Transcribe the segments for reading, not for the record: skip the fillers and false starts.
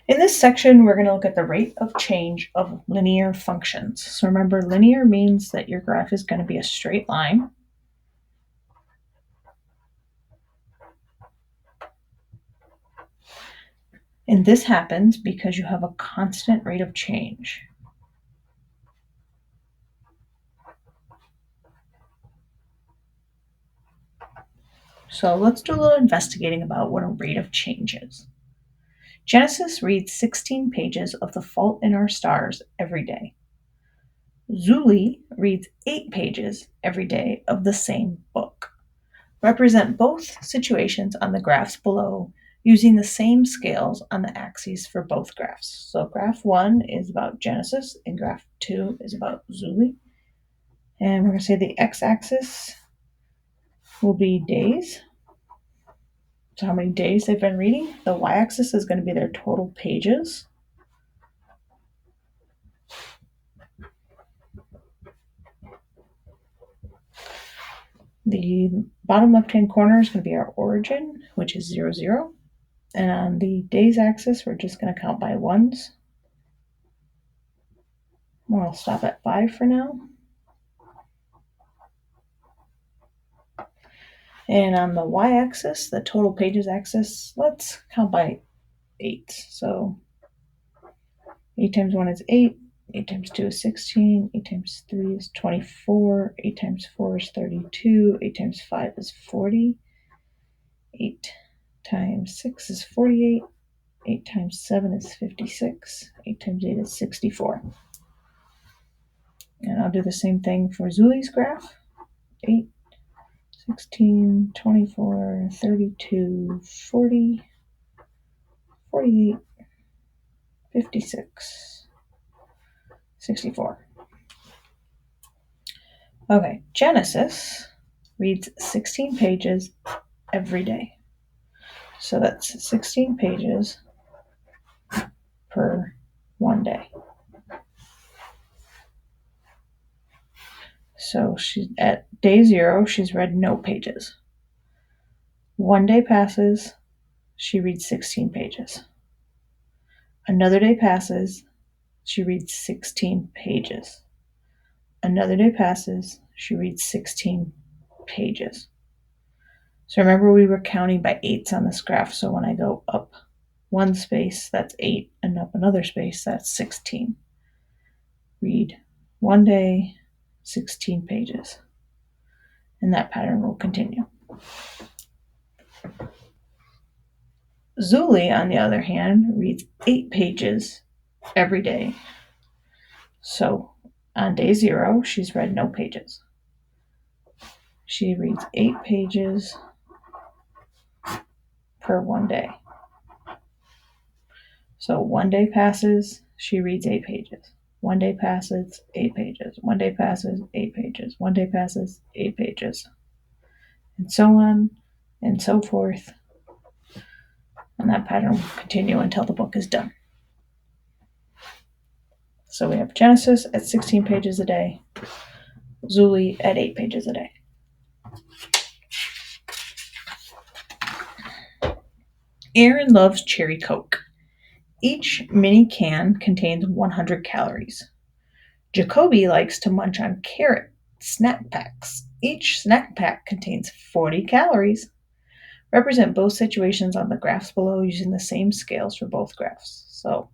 In this section, we're going to look at the rate of change of linear functions. So remember, linear means that your graph is going to be a straight line. And this happens because you have a constant rate of change. So let's do a little investigating about what a rate of change is. Genesis reads 16 pages of The Fault in Our Stars every day. Zuli reads 8 pages every day of the same book. Represent both situations on the graphs below using the same scales on the axes for both graphs. So graph 1 is about Genesis and graph 2 is about Zuli. And we're going to say the x-axis will be days. So how many days they've been reading. The y-axis is going to be their total pages. The bottom left-hand corner is going to be our origin, which is 0, 0. And on the days axis, we're just going to count by ones. I'll stop at 5 for now. And on the y-axis, the total pages axis, let's count by 8. So 8 times 1 is 8, 8 times 2 is 16, 8 times 3 is 24, 8 times 4 is 32, 8 times 5 is 40, 8 times 6 is 48, 8 times 7 is 56, 8 times 8 is 64. And I'll do the same thing for Zuli's graph. 8, 16, 24, 32, 40, 48, 56, 64. Okay, Genesis reads 16 pages every day. So that's 16 pages per one day. So at day 0, she's read no pages. One day passes, she reads 16 pages. Another day passes, she reads 16 pages. Another day passes, she reads 16 pages. So remember, we were counting by 8s on this graph. So when I go up one space, that's 8, and up another space, that's 16. Read one day, 16 pages. And that pattern will continue. Zuli, on the other hand, reads 8 pages every day. So on day 0, she's read no pages. She reads 8 pages per one day. So one day passes, she reads 8 pages. One day passes, 8 pages. One day passes, 8 pages. One day passes, 8 pages. And so on and so forth. And that pattern will continue until the book is done. So we have Genesis at 16 pages a day, Zuli at 8 pages a day. Aaron loves cherry Coke. Each mini can contains 100 calories. Jacoby likes to munch on carrot snack packs. Each snack pack contains 40 calories. Represent both situations on the graphs below using the same scales for both graphs. So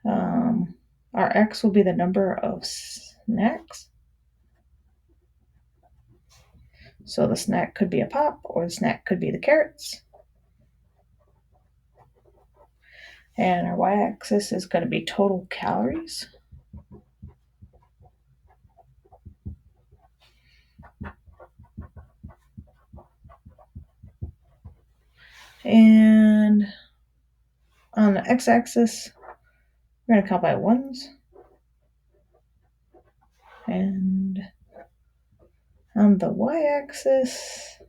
our x will be the number of snacks. So the snack could be a pop, or the snack could be the carrots. And our y-axis is going to be total calories. And on the x-axis, we're going to count by ones. And on the y-axis,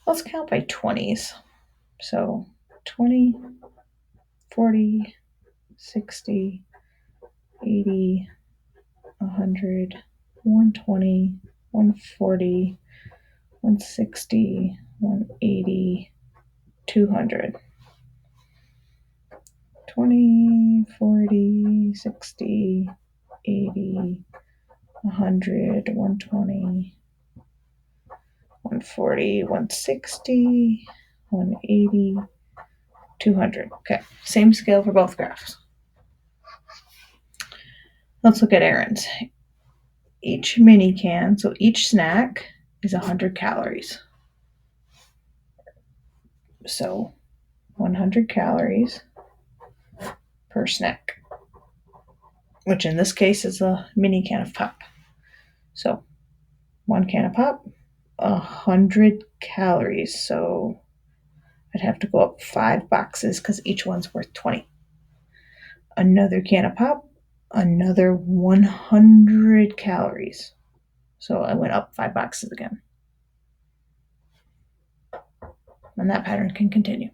let's count by 20s. So 20, 40, 60, 80, 100, 120, 140, 160, 180, 200. 20, 40, 60, 80, 100, 120, 140, 160, 180, 200. Okay, same scale for both graphs. Let's look at Aaron's. Each mini can, so each snack is 100 calories. So 100 calories per snack, which in this case is a mini can of pop. So 1 can of pop, 100 calories. So I'd have to go up 5 boxes because each one's worth 20. Another can of pop, another 100 calories. So I went up 5 boxes again. And that pattern can continue.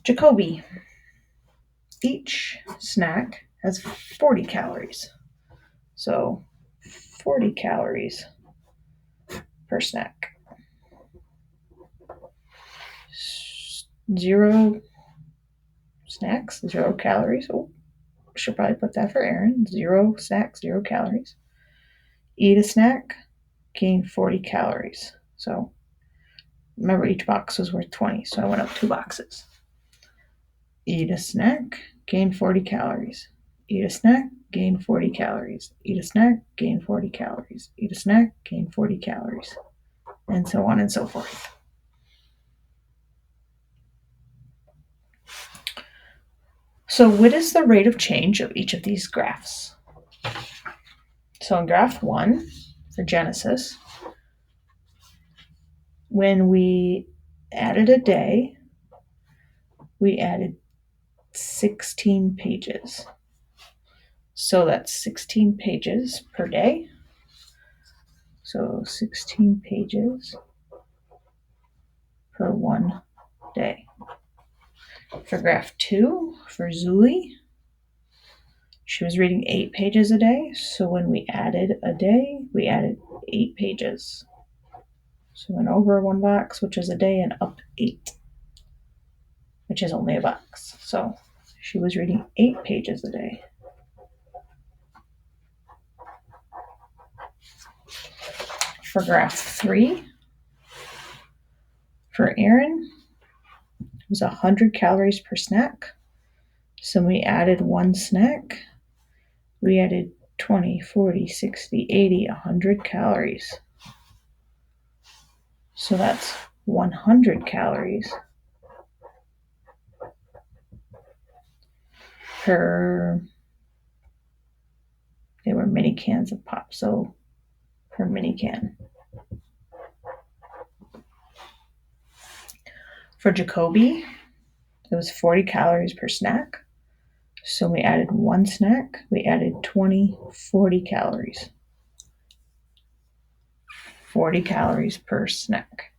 Jacoby. Each snack has 40 calories. So 40 calories per snack. 0 snacks, 0 calories. Oh, should probably put that for Aaron. 0 snacks, 0 calories. Eat a snack, gain 40 calories. So remember, each box was worth 20, so I went up 2 boxes. Eat a snack, gain 40 calories. Eat a snack, gain 40 calories. Eat a snack, gain 40 calories. Eat a snack, gain 40 calories. And so on and so forth. So what is the rate of change of each of these graphs? So in graph 1 for Genesis, when we added a day, we added 16 pages. So that's 16 pages per day. So 16 pages per 1 day. For graph 2, for Zuli, she was reading 8 pages a day. So when we added a day, we added 8 pages. So went over 1 box, which is a day, and up 8, which is only a box. So she was reading 8 pages a day. For graph 3, for Aaron, it was 100 calories per snack. So we added 1 snack. We added 20, 40, 60, 80, 100 calories. So that's 100 calories per, they were mini cans of pop, so per mini can. For Jacoby, it was 40 calories per snack. So we added 1 snack, we added 20, 40 calories. 40 calories per snack.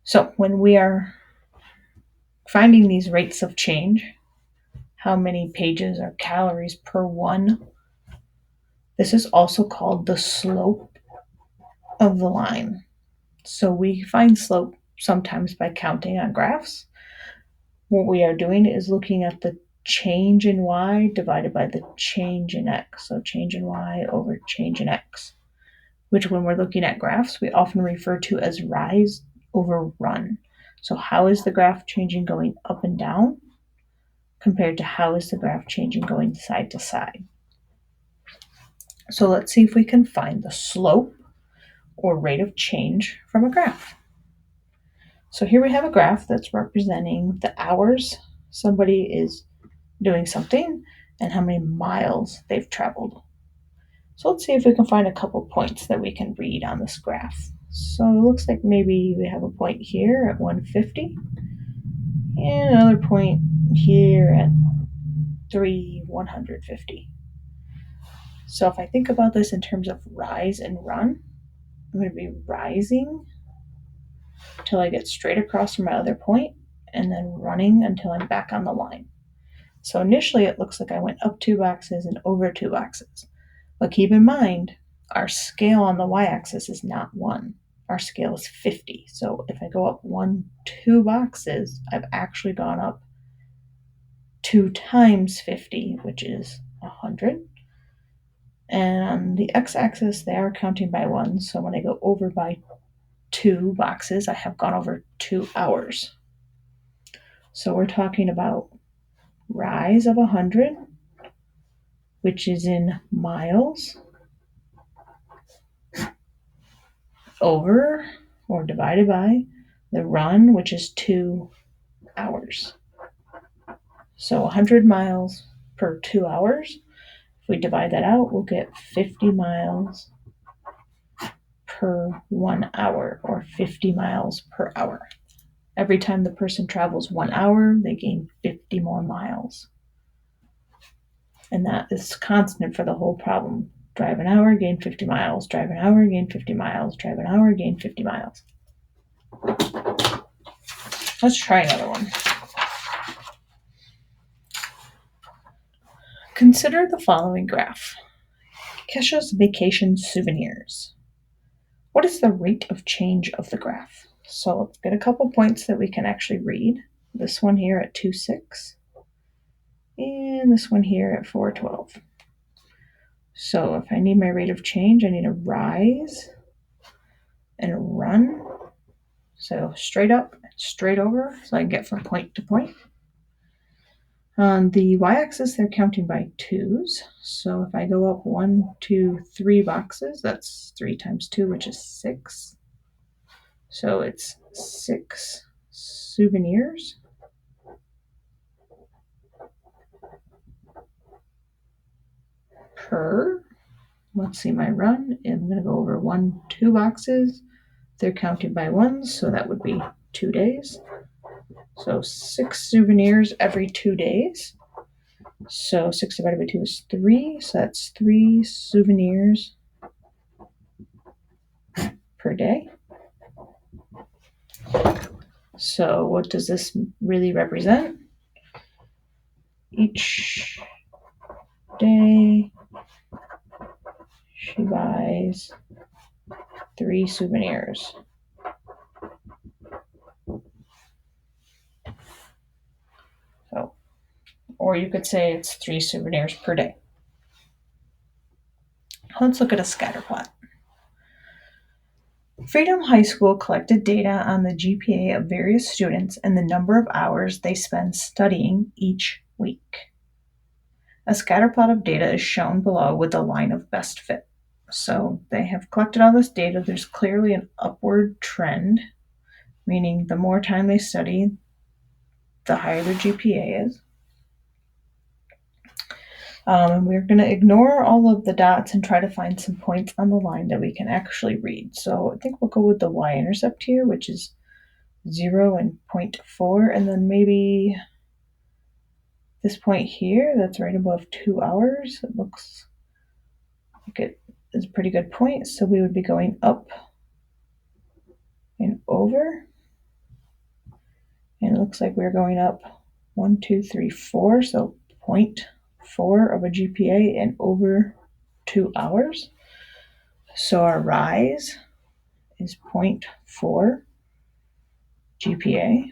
So when we are finding these rates of change, how many pages or calories per one, this is also called the slope of the line. So we find slope sometimes by counting on graphs. What we are doing is looking at the change in y divided by the change in x. So change in y over change in x, which when we're looking at graphs, we often refer to as rise over run. So how is the graph changing going up and down compared to how is the graph changing going side to side? So let's see if we can find the slope or rate of change from a graph. So here we have a graph that's representing the hours somebody is doing something and how many miles they've traveled. So let's see if we can find a couple points that we can read on this graph. So it looks like maybe we have a point here at 150 and another point here at 150. So if I think about this in terms of rise and run, I'm going to be rising till I get straight across from my other point and then running until I'm back on the line. So initially it looks like I went up 2 boxes and over 2 boxes. But keep in mind, our scale on the y-axis is not 1. Our scale is 50. So if I go up 2 boxes, I've actually gone up 2 times 50, which is 100. And on the x-axis, they are counting by 1. So when I go over by 2 boxes, I have gone over 2 hours. So we're talking about rise of 100, which is in miles, over or divided by the run, which is 2 hours. So 100 miles per 2 hours. If we divide that out, we'll get 50 miles per 1 hour, or 50 miles per hour. Every time the person travels 1 hour, they gain 50 more miles. And that is constant for the whole problem. Drive an hour, gain 50 miles. Drive an hour, gain 50 miles. Drive an hour, gain 50 miles. Let's try another one. Consider the following graph. Kesha's vacation souvenirs. What is the rate of change of the graph? So let's get a couple points that we can actually read. This one here at 2.6 and this one here at 4.12. So if I need my rate of change, I need a rise and a run. So straight up, straight over, so I can get from point to point. On the y-axis, they're counting by 2s. So if I go up 1, 2, 3 boxes, that's 3 times 2, which is 6. So it's 6 souvenirs. Per, let's see my run. I'm going to go over 1, 2 boxes. They're counted by 1s, so that would be 2 days. So 6 souvenirs every 2 days. So 6 divided by 2 is 3, so that's 3 souvenirs per day. So what does this really represent? Each day she buys 3 souvenirs. So, or you could say it's 3 souvenirs per day. Let's look at a scatter plot. Freedom High School collected data on the GPA of various students and the number of hours they spend studying each week. A scatter plot of data is shown below with the line of best fit. So they have collected all this data. There's clearly an upward trend, meaning the more time they study, the higher their GPA is. And we're going to ignore all of the dots and try to find some points on the line that we can actually read. So I think we'll go with the y-intercept here, which is 0 and 0.4, and then maybe this point here that's right above 2 hours. It looks like it is a pretty good point, so we would be going up and over, and it looks like we're going up 1, 2, 3, 4, so 0.4 of a GPA and over 2 hours. So our rise is 0.4 GPA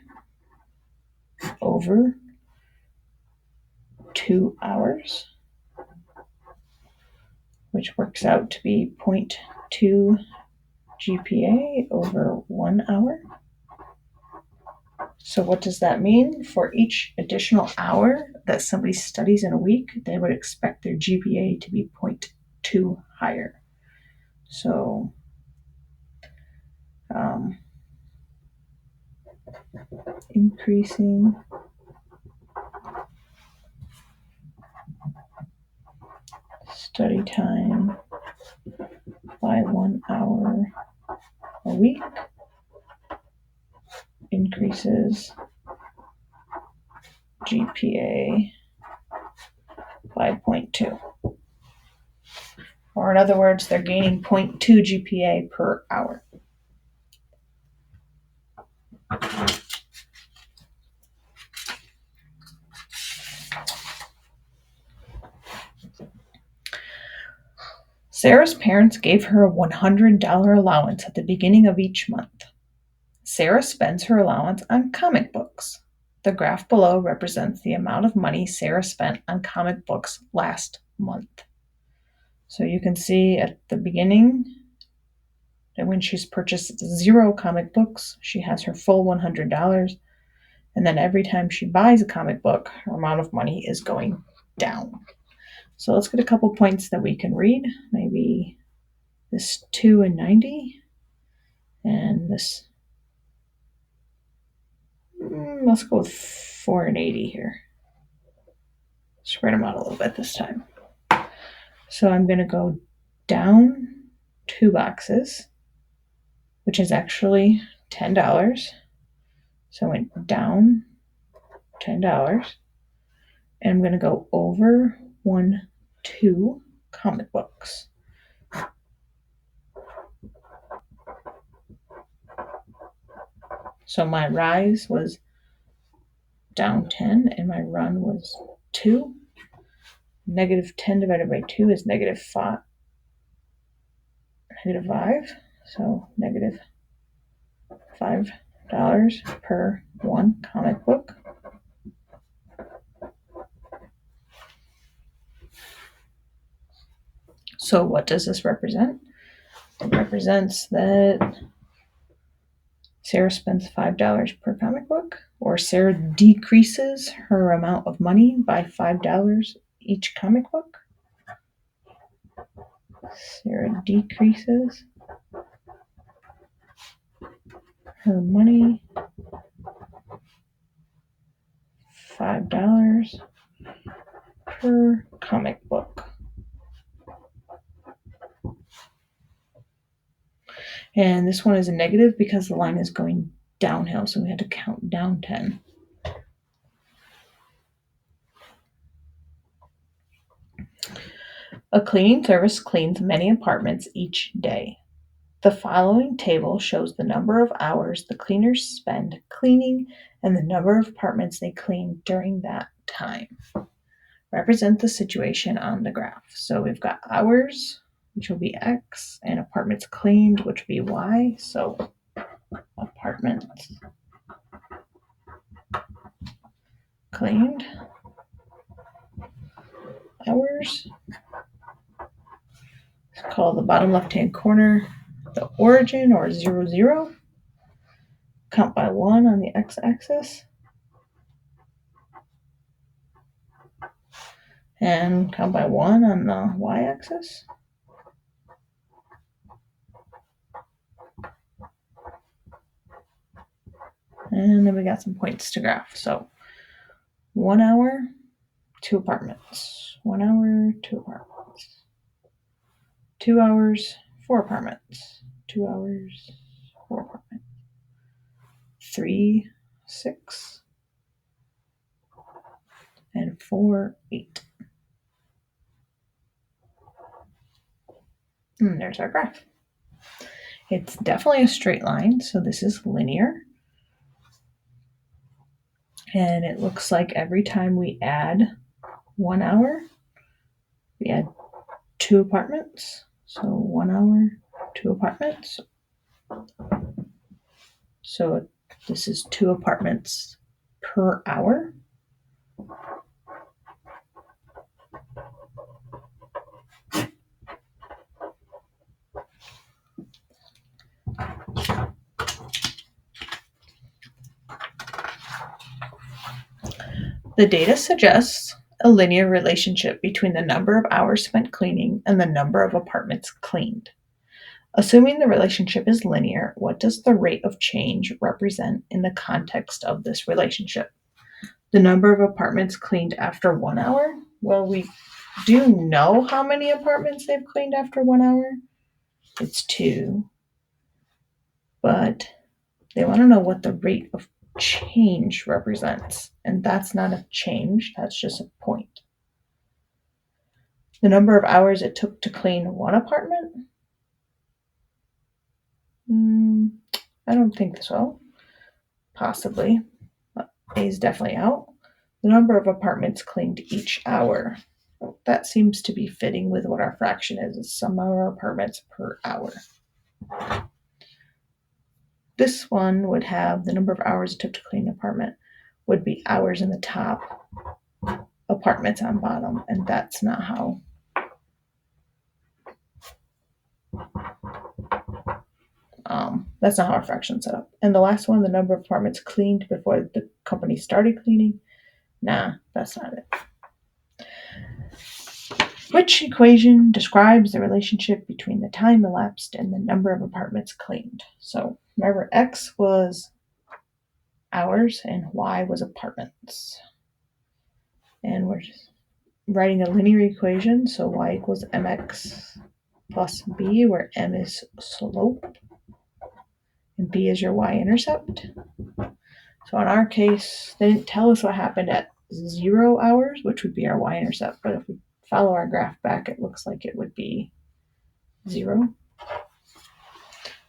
over 2 hours, which works out to be 0.2 GPA over 1 hour. So what does that mean? For each additional hour that somebody studies in a week, they would expect their GPA to be 0.2 higher. So increasing study time by 1 hour a week increases GPA by 0.2. Or in other words, they're gaining 0.2 GPA per hour. Sarah's parents gave her a $100 allowance at the beginning of each month. Sarah spends her allowance on comic books. The graph below represents the amount of money Sarah spent on comic books last month. So you can see at the beginning that when she's purchased 0 comic books, she has her full $100. And then every time she buys a comic book, her amount of money is going down. So let's get a couple points that we can read. Maybe this 2 and 90. And this, let's go with 4 and 80 here. Spread them out a little bit this time. So I'm going to go down 2 boxes, which is actually $10. So I went down $10. And I'm going to go over 2 comic books. So my rise was down 10 and my run was 2. Negative 10 divided by 2 is negative 5. So negative $5 per 1 comic book. So what does this represent? It represents that Sarah spends $5 per comic book, or Sarah decreases her amount of money by $5 each comic book. Sarah decreases her money $5 per comic book. And this one is a negative because the line is going downhill, so we had to count down 10. A cleaning service cleans many apartments each day. The following table shows the number of hours the cleaners spend cleaning and the number of apartments they clean during that time. Represent the situation on the graph. So we've got hours, which will be X, and apartments cleaned, which will be Y. So apartments cleaned, hours. Let's call the bottom left-hand corner the origin, or 0, 0. Count by 1 on the x-axis. And count by 1 on the y-axis. And then we got some points to graph. So 1 hour, 2 apartments. 1 hour, 2 apartments. 2 hours, 4 apartments. 2 hours, 4 apartments. 3, 6. And 4, 8. And there's our graph. It's definitely a straight line, so this is linear. And it looks like every time we add 1 hour, we add 2 apartments. So 1 hour, 2 apartments. So this is 2 apartments per hour. The data suggests a linear relationship between the number of hours spent cleaning and the number of apartments cleaned. Assuming the relationship is linear, what does the rate of change represent in the context of this relationship? The number of apartments cleaned after 1 hour? Well, we do know how many apartments they've cleaned after 1 hour. It's 2. But they want to know what the rate of change represents. And that's not a change, that's just a point. The number of hours it took to clean 1 apartment? I don't think so. Possibly. A is definitely out. The number of apartments cleaned each hour. that seems to be fitting with what our fraction is sum of our apartments per hour. This one would have the number of hours it took to clean an apartment would be hours in the top, apartments on bottom, and that's not how our fraction's set up. And the last one, the number of apartments cleaned before the company started cleaning. Nah, that's not it. Which equation describes the relationship between the time elapsed and the number of apartments cleaned? So remember, X was hours and Y was apartments. And we're just writing a linear equation, so Y equals mx plus b, where m is slope and b is your y-intercept. So in our case, they didn't tell us what happened at 0 hours, which would be our y-intercept, but if we follow our graph back, it looks like it would be 0.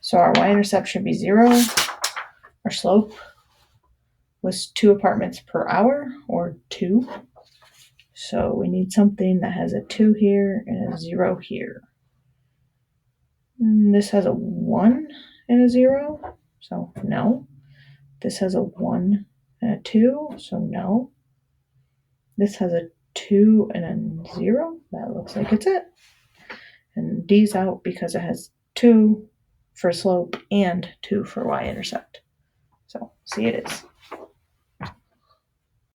So our y-intercept should be 0. Our slope was 2 apartments per hour, or 2. So we need something that has a 2 here and a 0 here. And this has a 1 and a 0, so no. This has a 1 and a 2, so no. This has a 2 and a 0. That looks like it's it. And D's out because it has 2 for slope and 2 for y-intercept. So C it is.